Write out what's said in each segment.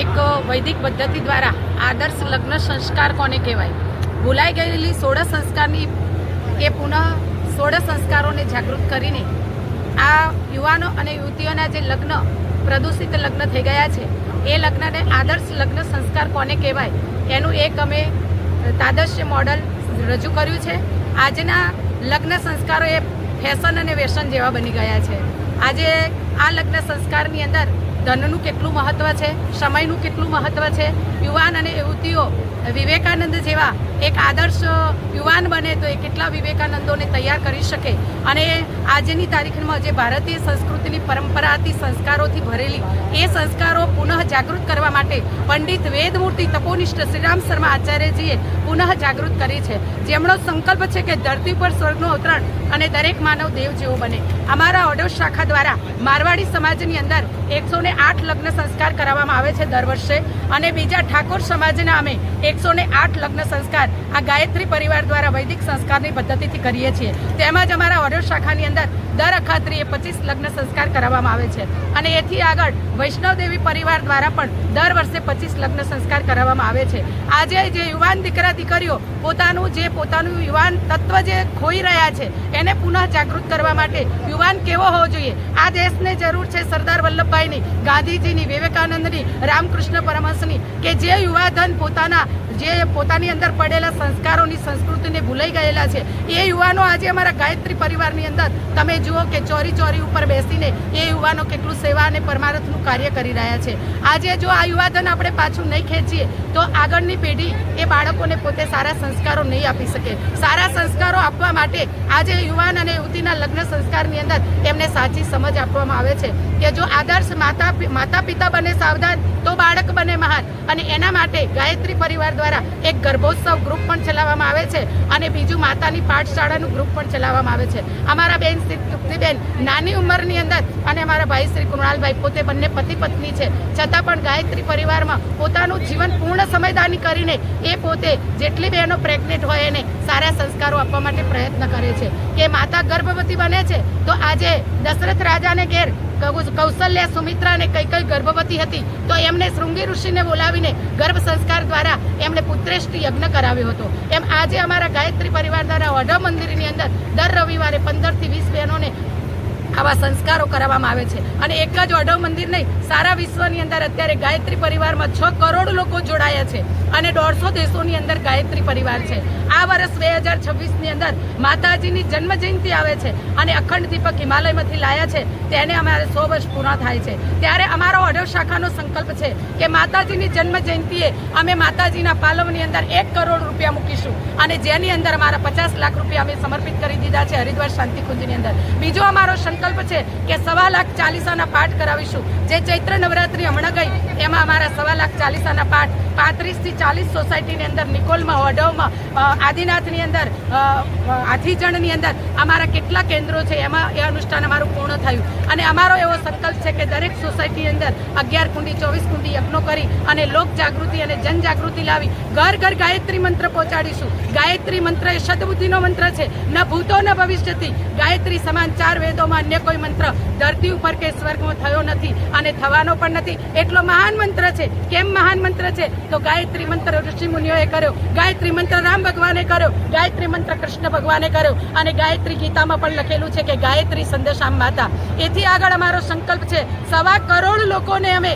એક વૈદિક પદ્ધતિ દ્વારા આદર્શ લગ્ન સંસ્કાર કોને કહેવાય, ભૂલાઈ ગયેલી 16 સંસ્કારની એ પુનઃ 16 સંસ્કારોને જાગૃત કરીને આ યુવાનો અને યુવતીઓના જે લગ્ન પ્રદૂષિત લગ્ન થઈ ગયા છે એ લગ્નને આદર્શ લગ્ન સંસ્કાર કોને કહેવાય એનું એક અમે તાદર્શ્ય મોડલ રજૂ કર્યું છે. આજના લગ્ન સંસ્કારો એ ફેશન અને વેશન જેવા બની ગયા છે. આજે આ લગ્ન સંસ્કારની અંદર ધનનું કેટલું મહત્ત્વ છે, સમયનું કેટલું મહત્ત્વ છે. યુવાન અને યુવતીઓ વિવેકાનંદ જેવા એક આદર્શ યુવાન બને તો એ કેટલા વિવેકાનંદોને તૈયાર કરી શકે. અને આજની તારીખમાં જે ભારતીય સંસ્કૃતિની પરંપરાથી સંસ્કારોથી ભરેલી એ સંસ્કારો પુનઃ જાગૃત કરવા માટે પંડિત વેદમૂર્તિ તપોનિષ્ઠ શ્રીરામ શર્મા આચાર્યજીએ પુનઃ જાગૃત કરી છે, જેમનો સંકલ્પ છે કે ધરતી પર સ્વર્ગનું અવતરણ અને દરેક માનવ દેવ જેવો બને. અમારા ઓડવ શાખા દ્વારા મારવાડી સમાજની અંદર 108 લગ્ન સંસ્કાર કરાવવામાં આવે છે દર વર્ષે, અને બીજા ઠાકોર સમાજના અમે 108 લગ્ન સંસ્કાર આ ગાયત્રી પરિવાર દ્વારા વૈદિક સંસ્કારની પદ્ધતિથી કરીએ છીએ. તેમજ અમારા ઓડવ શાખાની અંદર દર અખાત્રીએ 25 લગ્ન સંસ્કાર કરાવવામાં આવે છે, અને એથી આગળ વૈષ્ણવદેવી પરિવાર દ્વારા પણ દર વર્ષે 25 લગ્ન સંસ્કાર કરાવવામાં આવે છે. આજે જે યુવાન દીકરા દીકરીઓ પોતાનું યુવાન તત્વ જે ખોઈ રહ્યા છે એને પુનઃ જાગૃત કરવા માટે યુવાન કેવો હોવો જોઈએ, આ દેશને જરૂર છે સરદાર વલ્લભભાઈની, ગાંધીજીની, વિવેકાનંદની, રામકૃષ્ણ પરમહંસની, કે જે યુવાધન પોતાની અંદર પડેલા સંસ્કારોની સંસ્કૃતિને ભૂલાઈ ગયેલા છે એ યુવાનો આજે અમારા ગાયત્રી પરિવારની અંદર તમે જુઓ કે ચોરી ઉપર બેસીને એ યુવાનો કેટલું સેવા અને પરમાર્થનું કાર્ય કરી રહ્યા છે. આજે જો આ યુવાધન આપણે પાછું નહીં ખેંચીએ તો આગળની પેઢી એ બાળકોને પોતે સારા સંસ્કારો નહીં આપી શકે. સારા સંસ્કારો આપવા માટે આજે યુવાન અને યુવતીના લગ્ન સંસ્કારની અંદર એમને સાચી સમજ આપવામાં આવે છે કે જો આદર્શ માતા પિતા બને સાવધાન તો બાળક બને મહાન. અને એના માટે ગાયત્રી પરિવાર દ્વારા એક ગર્ભોત્સવ ગ્રુપ પણ ચલાવવામાં આવે છે, અને બીજું માતાની પાઠશાળાનું ગ્રુપ પણ ચલાવવામાં આવે છે. અમારા બેન શ્રી તૃપ્તિબેન નાની ઉંમરની અંદર અને અમારા ભાઈ શ્રી કૃણાલભાઈ પોતે બંને પતિ પત્ની છે, છતાં પણ ગાયત્રી પરિવારમાં પોતાનું જીવન પૂર્ણ સમયદાની કરીને એ પોતે જેટલી બહેનો પ્રેગ્નેન્ટ હોય એને સારા સંસ્કારો આપવા માટે પ્રયત્ન કરે છે. કે માતા ગર્ભવતી બને છે તો આજે દશરથ રાજાને ઘેર કૌશલ્યા સુમિત્રાને કઈ ગર્ભવતી હતી તો એમને શૃંગી ઋષિને બોલાવીને ગર્ભ સંસ્કાર દ્વારા એમને પુત્રેષ્ઠી યજ્ઞ કરાવ્યો હતો. એમ આજે અમારા ગાયત્રી પરિવાર દ્વારા ઓઢવ મંદિરની અંદર દર રવિવારે 15 થી 20 બહેનોને આવા સંસ્કારો કરાવવામાં આવે છે. અને એક જ ઓઢવ મંદિર નહીં, સારા વિશ્વની અંદર અત્યારે ગાયત્રી પરિવારમાં 6 કરોડ લોકો જોડાયા છે, અને 150 દેશોની અંદર ગાયત્રી પરિવાર છે. આ વર્ષ 2026ની અંદર માતાજીની જન્મ જયંતિ આવે છે, અને અખંડ દીપક હિમાલયમાંથી લાયા છે, તેને અમારે 100 વર્ષ પૂર્ણ થાય છે. ત્યારે અમારો ઓઢવ શાખાનો સંકલ્પ છે કે માતાજીની જન્મ જયંતિએ અમે માતાજીના પાલવની અંદર 1 કરોડ રૂપિયા મૂકીશું, અને જેની અંદર અમારા 50 લાખ રૂપિયા અમે સમર્પિત કરી દીધા છે હરિદ્વાર શાંતિકુંજની અંદર. બીજો અમારો સંકલ્પ છે કે 1.25 લાખ ચાલીસાના પાઠ કરાવીશું. જે ચૈત્ર નવરાત્રી હમણાં ગઈ એમાં અમારા 1.25 લાખ ચાલીસાના પાઠ 35 થી 40 સોસાયટીની અંદર, નિકોલમાં, ઓઢવમાં, આદિનાથની અંદર, હાથીજણની અંદર અમારા કેટલા કેન્દ્રો છે એમાં એ અનુષ્ઠાન અમારું પૂર્ણ થયું. અને અમારો એવો સંકલ્પ છે કે દરેક સોસાયટીની અંદર 11 કુંડી 24 કુંડી યજ્ઞો કરી અને લોક જાગૃતિ અને જનજાગૃતિ લાવી ઘર ઘર ગાયત્રી મંત્ર પહોંચાડીશું. ગાયત્રી મંત્ર એ સદબુદ્ધિનો મંત્ર છે, ન ભૂતો ન ભવિષ્યથી. ગાયત્રી સમાન 4 વેદોમાં અન્ય કોઈ મંત્ર ધરતી ઉપર કે સ્વર્ગમાં થયો નથી અને થવાનો પણ નથી. એટલો મહાન મંત્ર છે. કેમ મહાન મંત્ર છે? તો ગાયત્રી મંત્ર ઋષિ મુનિઓએ કર્યો, ગાયત્રી મંત્ર રામ ભગવાને કર્યો, ગાયત્રી મંત્ર કૃષ્ણ ભગવાને કર્યો, અને ગાયત્રી ગીતામાં પણ લખેલું છે કે ગાયત્રી સંદેશામ માતા. એથી આગળ અમારો સંકલ્પ છે 1.25 કરોડ લોકોને અમે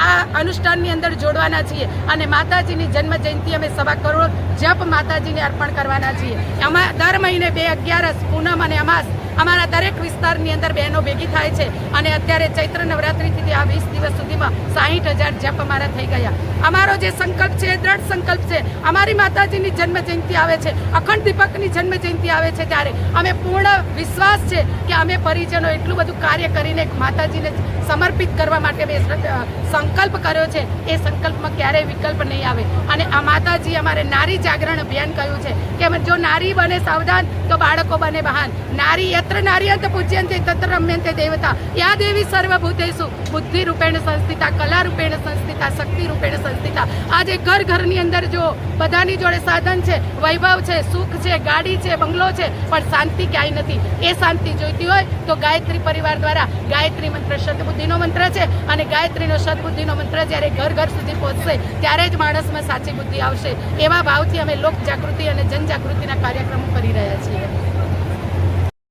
આ અનુષ્ઠાનની અંદર જોડવાના છીએ, અને માતાજીની જન્મ જયંતિ અમે 1.25 કરોડ જપ માતાજીને અર્પણ કરવાના છીએ. આમાં દર મહિને 2 11 પૂનમ અને અમાસ અમારા દરેક વિસ્તારની અંદર બહેનો ભેગી થાય છે, અને અત્યારે ચૈત્ર નવરાત્રિથી આ 20 દિવસ સુધીમાં 60,000 જપ અમારા થઈ ગયા. અમારો જે સંકલ્પ છે એ દ્રઢ સંકલ્પ છે. અમારી માતાજીની જન્મ જયંતિ આવે છે, અખંડ દીપકની જન્મ જયંતિ આવે છે, ત્યારે અમે પૂર્ણ વિશ્વાસ છે કે અમે પરિજનો એટલું બધું કાર્ય કરીને માતાજીને સમર્પિત કરવા માટે સંકલ્પ કર્યો છે. એ સંકલ્પમાં ક્યારેય વિકલ્પ નહીં આવે. અને આ માતાજી અમારે નારી જાગરણ અભિયાન કહ્યું છે કે જો નારી બને સાવધાન તો બાળકો બને બહાન. નારી યત્ર નાર્યંત પૂજ્યંતે તત્ર રમ્યંતે દેવતા. યા દેવી સર્વભૂતેષુ બુદ્ધિ રૂપેણ સંસ્થિતા, કલા રૂપેણ સંસ્થિતા, શક્તિ રૂપેણ સંસ્થિતા. આજે ઘર ઘરની અંદર જો બધાની જોડે સાધન છે, વૈભવ છે, સુખ છે, ગાડી છે, બંગલો છે, પણ શાંતિ ક્યાંય નથી. એ શાંતિ જોઈતી હોય તો ગાયત્રી પરિવાર દ્વારા ગાયત્રી મંત્ર સદબુદ્ધિનો મંત્ર છે, અને ગાયત્રીનો સદબુદ્ધિનો મંત્ર જ્યારે ઘર ઘર સુધી પહોંચશે ત્યારે જ માણસમાં સાચી બુદ્ધિ આવશે. એવા ભાવથી અમે લોક જાગૃતિ અને જનજાગૃતિના કાર્યક્રમો